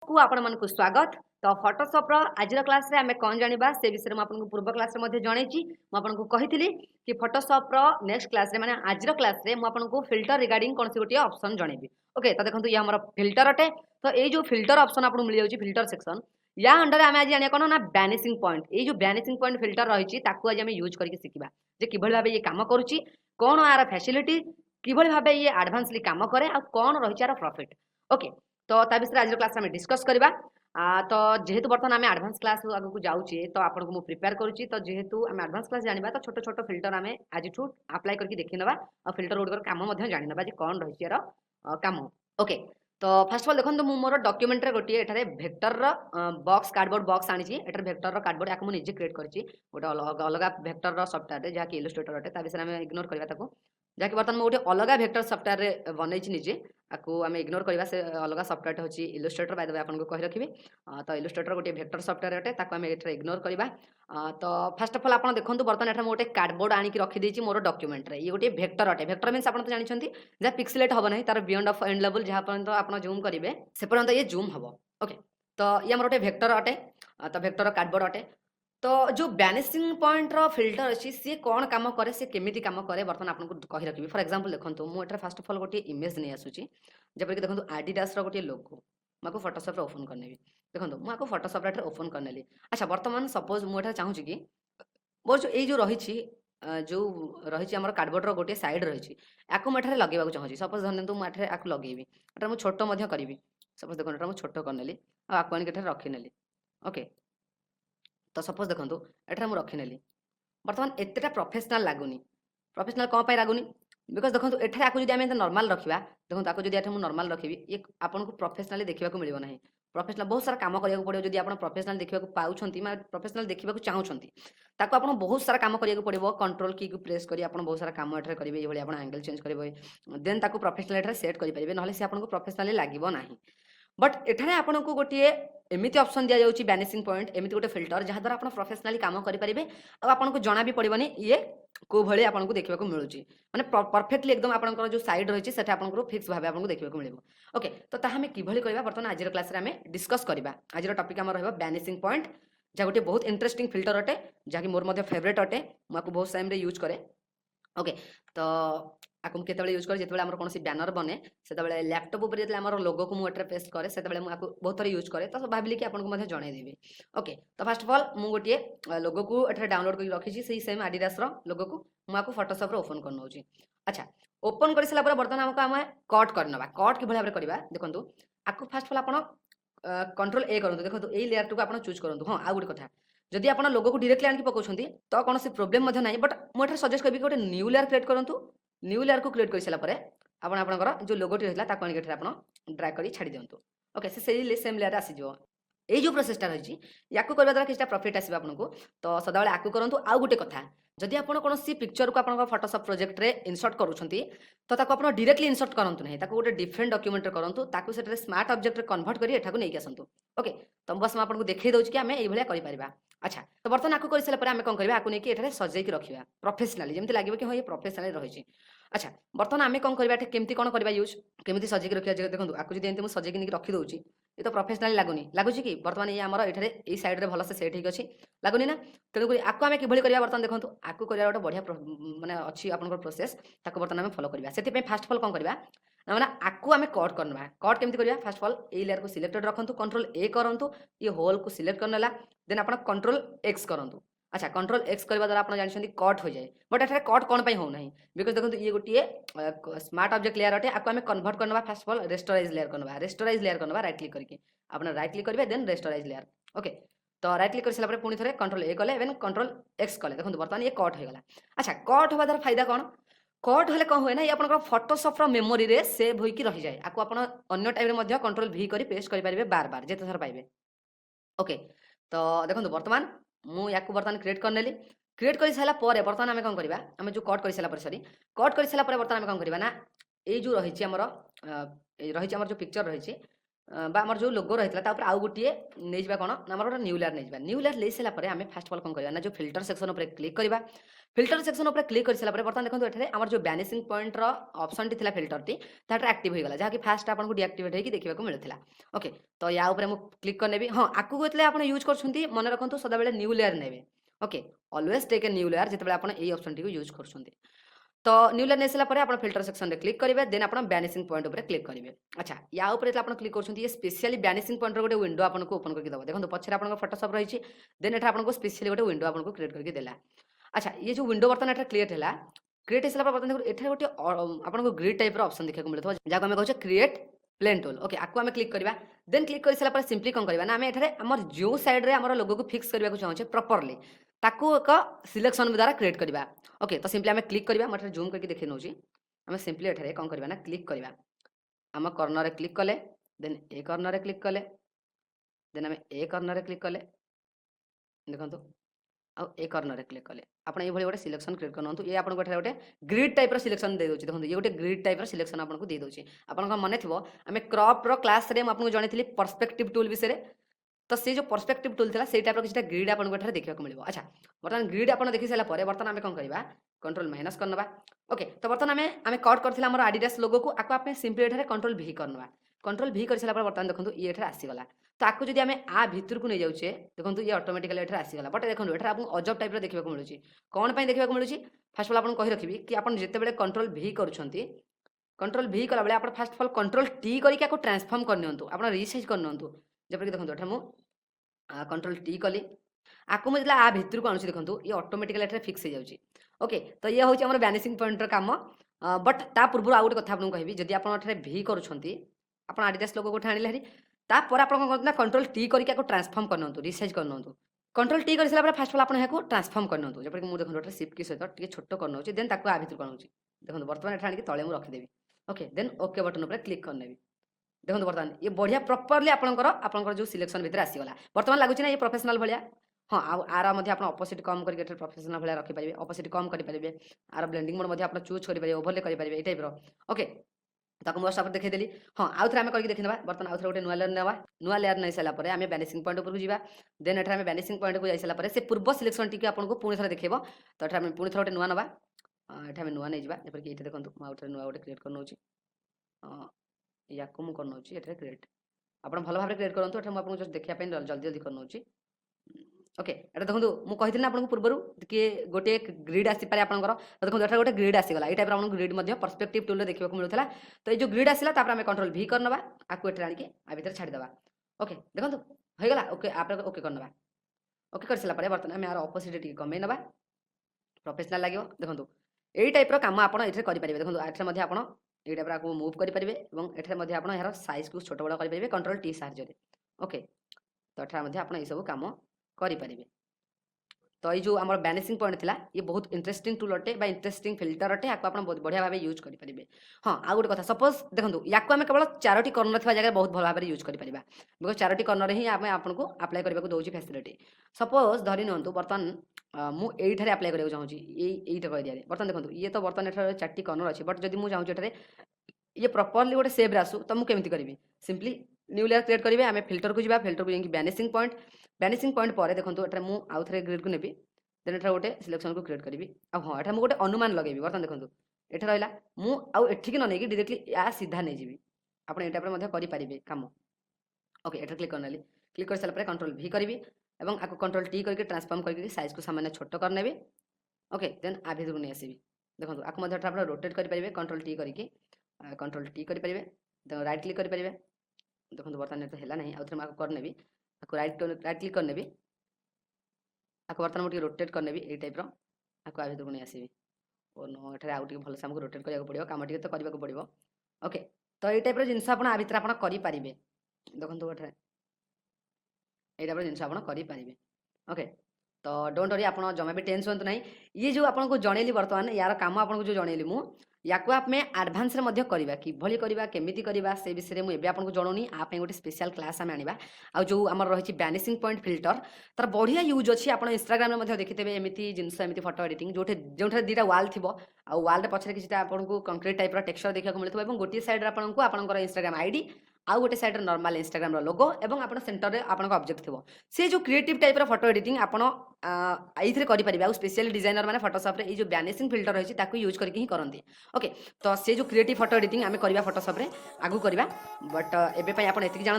को आपण मानक स्वागत। तो फोटोशॉप रो आज क्लास रे आमे कोन जानिबा से विषय में आपन पूर्व क्लास रे मध्ये जणैची म आपन को कहितली कि फोटोशॉप रो नेक्स्ट क्लास रे माने आज क्लास रे म आपन को फिल्टर रिगार्डिंग कोन से गोटे ऑप्शन जणैबी। ओके तो देखंतु ये हमर फिल्टर अटे। तो ए जो फिल्टर ऑप्शन आपन मिल जाउची फिल्टर सेक्शन या अंडर आमे आज जानिया कोन ना वैनिशिंग पॉइंट। ए जो वैनिशिंग पॉइंट फिल्टर रहिची ताकू आज आमे यूज करके सिखिबा जे किभଳି भाबे ये काम करूची, कोन आर फैसिलिटी किभଳି भाबे ये एडवांसली काम करे आ कोन रहिची आर प्रॉफिट। ओके तो ता विषय आज क्लास में डिस्कस करबा। तो जेहेतु बर्तमान आम एडवांस क्लास आगू जाऊे तो आपको मुझे प्रिपेयर करुच्ची। तो जेहेतु आम एडवांस क्लास जाना तो छोट छोट फिल्टर आम आज अप्लाई करके देखी ना और फिल्टर गुड़िक कम जाना जे कौन रही यार कम। ओके तो फास्ट अफ अल देखो मुझे मोर डॉक्यूमेंट रे गोटे एठारे भेक्टर बॉक्स कार्डबोर्ड बॉक्स आनी एटार भेक्टर कार्डबोर्ड या मुझे निजे क्रिएट करी गोटे अलग भेक्टर सफ्टवेयर जहाँकि इलस्ट्रेटर अटे विषय में इग्नोर करवा जहाँकि बर्तमान मुझे गोटे अलग भेक्टर सफ्टवेयर बनई निजे आपको आम इग्नोर करवा से अलग सफ्टवेयर हूँ इलस्ट्रेटर बाय द वे आपको कही रखी। तो इलस्ट्रेटर गोटे भेक्टर सफ्टवेयर अटे आम इग्नोर करवा। तो फास्ट अफ अल आप देखो बर्तमान एटा गोटे कार्डबोर्ड आनी रखी मोर डॉक्यूमेंट रे ये गोटे भेक्टर अटे। भेक्टर मीन्स आप जानते जहाँ पिक्सेलेट हम ना तार बियॉन्ड ऑफ एंड लेवल जहाँ पर्यंत आप जूम करेंगे से पर्यंत ये जूम हम। ओके तो ये गोटे भेक्टर अटे। तो भेक्टर कार्डबोर्ड अटे। तो जो वैनिशिंग पॉइंट रो फिल्टर अच्छी सी कौन काम करे सी केमिति काम करे बर्तमान आपको कही रखी। फॉर एग्जांपल देखो मुझे फास्ट अफ अल गोटे इमेज नहीं आसूची जबकि देखो आडिडास रो गोटे लोगो मुझे फोटोशॉप रे ओपन करनेबी। देखो मुझे फोटोशॉप रे ओपन करनेली। अच्छा बर्तमान सपोज मुझे चाहूँ कि मोर जो ये जो रही जो रही आम कार्डबोर्ड रो गोटे साइड रही आपको मुझे लगे चाहूँगी। सपोज धरतु मुझे आपको लगेबी एटा मुझे छोट करी। सपोज देखो मुझे छोट करनेली आपको आनिक रखीनेली। ओके तो सपोज देखो एठार मुझे रखीनेली बर्तमान एतटा प्रोफेशनल लगुनि। प्रोफेशनल कौन पर लगुनि बिकज देखो एठार आपको जब आम नॉर्मल रखा देखो आपको जब मुझे नॉर्मल रखी ये आपको प्रोफेशनली देखा मिलना ना। प्रोफेशनल बहुत सारा काम करा पड़ो जब आप प्रोफेशनल देखा पाँच प्रोफेशनल देखा चाहूँगी ताको आप बहुत सारा काम करा पड़ो कंट्रोल की प्रेस कर बहुत सारा काम एठार करेंगे ये आप एंगल चेंज करेंगे देन ताको प्रोफेशनल एठार सेट करेंगे ना से आपको प्रोफेशनली लगे ना। बट एठारे आपन को गोटे एमिति ऑप्शन दिया जाउची वैनिशिंग पॉइंट एमिति गोटे फिल्टर जहाँ द्वारा आप प्रोफेशनली काम करेंगे और आपको जना भी पड़ोनी ये को भले आपको देखा मिलूँ माने परफेक्टली एकदम आपंकर जो साइड रही है आपको फिक्स भाव आपको देखा मिले। ओके तो ताहा किभली करबा बर्तमान आज क्लास आम डिस्कस करबा। आज टॉपिक आम रहा वैनिशिंग पॉइंट जहाँ गोटे बहुत इंटरेस्टिंग फिल्टर अटे जहाँकि मोर फेवरेट अटे मुझे बहुत टाइम यूज करे। ओके तो आपको केतबेले यूज करे जेतबेले हमर कोनोसी बैनर बने सेतबेले लैपटॉप ऊपर जेतले हमर लोगो को मु एटर पेस्ट करे सेतबेले मु आपको बहुत थोड़ा यूज करे तो भाबिली कि आपनको मध्ये जणाई देबी। ओके तो फर्स्ट ऑफ ऑल मु गोटिए लोगो को एटर डाउनलोड करके रखी छी सेही सेम एडिडास रो लोगो को मु आपको फोटोशॉप रो ओपन कर नउची। अच्छा ओपन कर सला पर बर्तमान हमको हम कट करनबा कट कि भले भाबरे करबा देखंतु आपको फर्स्ट ऑफ ऑल आपण कंट्रोल ए करंतु देखंतु एई लेयर टू आपण चूज करंतु। हां आ गुड कथा जदि आपण लोगो को डायरेक्टली आनकी पकोछंती तो कोनोसी प्रॉब्लम मध्ये नाही बट मु एटर सजेस्ट करबी कि गोटे न्यू लेयर क्रिएट करंतु। न्यू लेयर को क्रिएट कर सारा पर आपणकर जो लोगोटी रही है आप ड्रैग कर छाड़ी दिंतु। ओके से सेम लेयर आसीज ये जो प्रोसेसटा रही या करने द्वारा किसी प्रॉफिट आसो आपको। तो सदाबे आपको करूँ आउ गोटे कथा जदि आप कौन पिक्चर को आप फोटोशॉप प्रोजेक्ट रे इंसर्ट करुँच तो आप डायरेक्टली इंसर्ट करंतु नहीं गोटे डिफरेंट डॉक्यूमेंट करूँ ताकू से स्मार्ट ऑब्जेक्ट कन्वर्ट कर एठाकू नहीं आसतु। ओके तो बस मैं आपको देखई दूँ कि आम ये कर। अच्छा तो बर्तमान आपको कर सारा आम कौन करवा आपको नहीं एठारे सजेक रखा प्रोफेशनली जमी लगे कि हाँ ये प्रोफेशनली रही। अच्छा बर्तमान आम कौन करवा केमती कौन करवा यूज केमी सजेक रखा देखो आपको जब एमती सजेक नहीं रखी दूँ ये तो प्रोफेशनली लगुनि लगुच कि बर्तमान ये आमर ये सैड्रे भलसे सेट होगी लगुनि ना। तेणुक आपको आम कि करवा बर्तमान देखो आपको करवा गोटे बढ़िया माने अच्छी आप प्रोसेस ताको बर्तमान आम फॉलो करवा से फास्ट ऑफ ऑल कौन करवा मैंने आपको आम कट करना कट केमती करवा फास्ट ऑफ ऑल ये लेयर को सिलेक्टेड रखु कंट्रोल ए करूँ ये होल को सिलेक्ट करनेला देन आप कंट्रोल एक्स करूँ। अच्छा कंट्रोल एक्स करने द्वारा आप जानते कट हो जाए बट एठारे कट कौन हो ना बिकज देखो ये गोटे स्मार्ट ऑब्जेक्ट लेयर अटे आपको आम कन्वर्ट करना फास्ट ऑफ ऑल रेस्टोराइज लेयर करना रेस्टोराइज लेयर करना राइट क्लिक करके आप राइट क्लिक करेंगे देन रेस्टोराइज लेयर। ओके तो राइट क्लिक कर सारा पुणी थे कंट्रोल ए कले देन कंट्रोल एक्स कले देखो बर्तमान ये कट होगा। अच्छा कट होगा द्वारा फायदा कौन कट हेल्ले कौन हुए ना ये आप फोटोशॉप मेमोरी रे सेव होकर रही जाए आपको आप अन्य टाइम कंट्रोल भी कर पेस्ट करेंगे बार बार जिते थर पाइबे। ओके तो देखो बर्तमान मुझे बर्तमान क्रिएट करनेली क्रिएट कर सारा बर्तमान आम कौन करवा आम जो कट कर सारा सरी कट कर सारा बर्तमान आम कौन करवा ना ये जो रही रही जो पिक्चर रही बा आमर जो लोगो रही है आउ गोटे नहीं जावा कौन आम गोटे न्यू लेयर नहीं न्यू लेयर ले सारा आम फास्ट अफ अल कौन करवा ना जो फिल्टर सेक्शन पर क्लिक करवा फिल्टर सेक्शन पर क्लिक कर सारा बर्तमान देखो ये आम जो banishing point option T filter T active हो गला जहाँकि फास्ट आपको डीआक्टिवेट होगी देखा मिलता ओके तो या क्लिक करने हाँ आपको जो आप यूज कर मन रखु सदाबे न्यू लेयर ने okay always take a new layer जिते आप ऑप्शन टी यूज कर तो न्यू लेयर नहीं सारा आप फिल्टर सेक्शन में क्लिक करेंगे देन आप बैनिशिंग पॉइंट पर क्लिक करेंगे अच्छा या आप क्लिक कर स्पेशली बैनिशिंग पॉइंट गोटे विंडो आपको ओपन करके देव देखो पछे आप फोटोशॉप रही देन एटा आपको स्पेशली गोटे विंडो आपको क्रिएट करके देला अच्छा ये जो विंडो बर्तमान एटा क्रिएट है क्रिएट हो सारा बर्तमान देखो एटा गोटे आपको ग्रिड टाइप ऑप्शन देखा मिलता जहाँ आम कहे क्रिएट प्लेन टूल ओके आपको आम क्लिक करवा देन क्लिक कर सारा सिंपली कौन करवा ना आम एठारे आमर जो साइड रे आमर लोगो को फिक्स करने को चाहूँ प्रॉपर्ली ताकू एक सिलेक्शन द्वारा क्रिएट करवा ओके तो सिंपली आम क्लिक करवा मुझे जूम करके देखे नौची आम सिंपली एठारे कौन करवा ना क्लिक करवा आम कॉर्नर रे क्लिक कले देन ए कॉर्नर रे क्लिक कले देन आम ए कॉर्नर रे क्लिक कले देखो आ ए कॉर्नर रे क्लिक कले आपन ये भली गोटे सिलेक्शन क्रिएट करनंतु ये आपन गोटे गोटे ग्रिड टाइप रो सिलेक्शन दे दोछि देखो ये गोटे ग्रिड टाइप रो सिलेक्शन आपन को दे दोछि आपन को माने थिबो हमें क्रॉप रो क्लास रे हम आपन को जणैथिली पर्सपेक्टिव टूल विषय तो से जो पर्सपेक्टिव टूल था से टाइप रो किछटा ग्रिड आपन को देखा को मिलबो अच्छा बर्तमान ग्रिड आपन देखि साला परे बर्तमान हमें कोन करबा कंट्रोल माइनस करनबा ओके तो बर्तमान हमें कट करथिला हमर एडिडास लोगो को आको आपे सिंपली एठारे कंट्रोल भी करनबा कंट्रोल भी कर साला पर बर्तमान देखंतु ये एठारे आसी गला तो आपको जदि आम आ भितर को नहीं जाऊे देखो ये ऑटोमेटिकली एठारे आसीगला बट देखो एठारे आपको अजब टाइप देखा मिलूँ कौन पर देखा मिलूँ फास्ट ऑफ ऑल आपको कहि रखिबी कि आप जितेबाला कंट्रोल भी करुँच कंट्रोल भी कला बेले आप fast of all control T करके आपको ट्रांसफॉर्म करनियंतु आप रिसाइज करनियंतु जबकि देखो एठा मु कंट्रोल टी कली आपको मुझे आ भितर को आणुची देखो ये ऑटोमेटिकली एठारे फिक्स हो जाउची ओके तो ये हूँ आम बैनिशिंग पॉइंटर काम बट ता पूर्व आउ गोटे कथा आपको कहबी जदि आप भी करुँच आप एडिडास लोगो गोटे आनिले हेरी तापर आप कंट्रोल टी करके ट्रांसफॉर्म करनंतु रिसाइज करनंतु कंट्रोल टी कर सारा पर फास्ट ऑफ ऑल आप यहाँ ट्रांसफॉर्म करनंतु जबकि मुझे देखो शिफ्ट की सहित टे छोट करनौची देन ताको आ भितर करनौची देखो बर्तमान एठा आनिक तळे मु रखिदेवी ओके देन ओके बटन पर क्लिक करनेबी देखो बर्तमान ये बढ़िया प्रॉपर्ली आपनकर जो सिलेक्शन भितर आसीगला बर्तमान लागुची ना ये प्रोफेशनल भलिया हाँ आर मध्य आप ऑपोजिट कम करके प्रोफेशनल भलिया रखि परिबे ऑपोजिट कम करि परिबे आर ब्लेंडिंग मोड मध्य आप चूज करि परिबे ओवरले करि परिबे ए टाइप रो ओके ताको मोस्ट आप देखै देली हाँ आउ थरे आमे करके देखिनबा बर्तमान आउ थरे गोटे नुआ लेयर नेबा नुआ लेयर नै साला परे आमे बैनिशिंग पॉइंट ऊपर को जीवा देन एठा आमे बैनिशिंग पॉइंट को जाई साला परे से पूर्व सिलेक्शन टी के आपन को पुणी थरे देखैबो तो एठा आमे पुणी थरे गोटे नुआ नबा एठा आमे नुआ नै जीवा जेपर कि एठा देखंतु आउ थरे नुआ गोटे क्रिएट करनौची याको मु करनौची एठा क्रिएट आपन भलो भाबरे क्रिएट करंतु एठा मु आपन जस्ट देखिया पे जल्दी जल्दी करनौची ओके एटा देखो मु कहिथिना आपन पूर्वरु कि गोटे ग्रिड आसी पारे आपनकर देखो एटा गोटे ग्रिड आसी गला ए टाइप आपन ग्रिड मध्ये पर्सपेक्टिव टूल रे देखिबा को मिलुथला तो ए जो ग्रिड आसीला तापर हमें कंट्रोल भी करनबा आकु एटा आनी के आ भीतर छाडी दबा ओके देखो हो गला ओके आप ओके करनबा ओके कर सिला पारे बर्तन हमें आर ऑपोजिट टी कमे नबा प्रोफेशनल लागियो देखो ए टाइप रो काम आपन एठे करि परिबे देखो एठे मध्ये आपन ए टाइप रो मूव करि परिबे एवं एठे मध्ये आपन यार साइज को छोट बड़ा करि परिबे कंट्रोल टी साहाय्य रे ओके तो एठे मध्ये आपन ए सब काम करि परिबे तो ये जो आम बैनिशिंग पॉइंट था ये बहुत इंटरेस्टिंग टूल अटे इंटरेस्टिंग फिल्टर अटे आपको आप बहुत बढ़िया भाव यूज करेंगे हाँ आ गोटे कथा सपोज देखो या आम केवल 4टी कर्नर थी जगह बहुत भल भाव यूज करें बिकज 4टी कर्नर ही आम आपको अप्लाई करने को दूसरी फैसिलिटी सपोज धरी नियंतु बर्तमान मुझे अप्लाई करने चाहूँगी ये एरिया बर्तमान देखो ये तो बर्तमान एठार 4टी कर्नर अच्छी बट जब मुझे चाहूँ ये प्रॉपर्ली गोटे सेव आसू तो मुझे केमी करी सिंपली न्यू लेयर क्रिएट करेंगे आम फिल्टर को जावा फिल्टर को जाकि बैनिशिंग पॉइंट पर देखो एटा मु आउ थरे ग्रिड को नेबी देन एटा गोटे सिलेक्शन को क्रिएट करी हाँ एटा मु गोटे अनुमान लगेबी बर्तमान देखो एटा रहिला मु आउ एठी न नेकी डायरेक्टली या सीधा नै जीवी आपण एटा पर मध्ये करि परिबे काम ओके एटा क्लिक करनेली क्लिक कर साला पर कंट्रोल भी करबी एवं आको कंट्रोल टी करके ट्रांसफॉर्म करके साइज को सामान्य छोट कर नेबी ओके देन आ भीतर को नै आसीबी देखो आको मध्ये एटा रोटेट करि परिबे कंट्रोल टी करि परिबे देन राइट क्लिक करि परिबे देखो बर्तमान एटा हैला नै आउ थरे माको कर नेबी आको राइट क्लिक कर नेबी आको बर्तमान मुझे रोटेट कर नेबी ए टाइप रो आको आ भीतर को नै आसीबी ओ नो एठारे आउ टिके भलसे हमको रोटेट करिया पड़ियो काम टिके तो करबा को पड़ियो ओके तो ए टाइप रो जिंस आपण आ भीतर आपण करि परिबे देखंतु एठारे ए टाइप रो जिंस आपण करि परिबे ओके तो डोंट वरी आपण जमा भी टेंशन होंतु नहीं ये जो आपण को जणेली वर्तमान यार काम आपण को जो जणेली मु याको आप में एडवांस रे मध्य करबा कि भली करबा केमिति करबा से विषय रे मु एबे आपन को जणोनी आप गोटे स्पेशल क्लास आम आनिबा आ जो हमर रही बैनिशिंग पॉइंट फिल्टर तार बढ़िया यूज अच्छी आप इंस्टाग्राम में देखिथे एमती जिनस एमती फोटो एडिटिंग जो दुटा वाल थी आ वाल पछरे किसी आपको कंक्रीट टाइप टेक्सचर देखा मिलता है गोटे साइड आपको इंस्टाग्राम आईडी आउ गोटे साइड नॉर्मल इंस्टाग्राम लोगो एवं आपण सेंटर रे आपण ऑब्जेक्ट थिबो से जो क्रिएटिव टाइप रो फोटो एडिटिंग आपण एइथरे करि परिबे आ स्पेशली डिजाइनर माने फोटोशॉप रे ए जो वैनिशिंग फिल्टर रहिछि ताकू यूज करके ही करंती ओके तो से जो क्रिएटिव फोटो एडिटिंग आमे करबा फोटोशॉप रे आगु करबा बट एबे पय आपण एतिक जानतु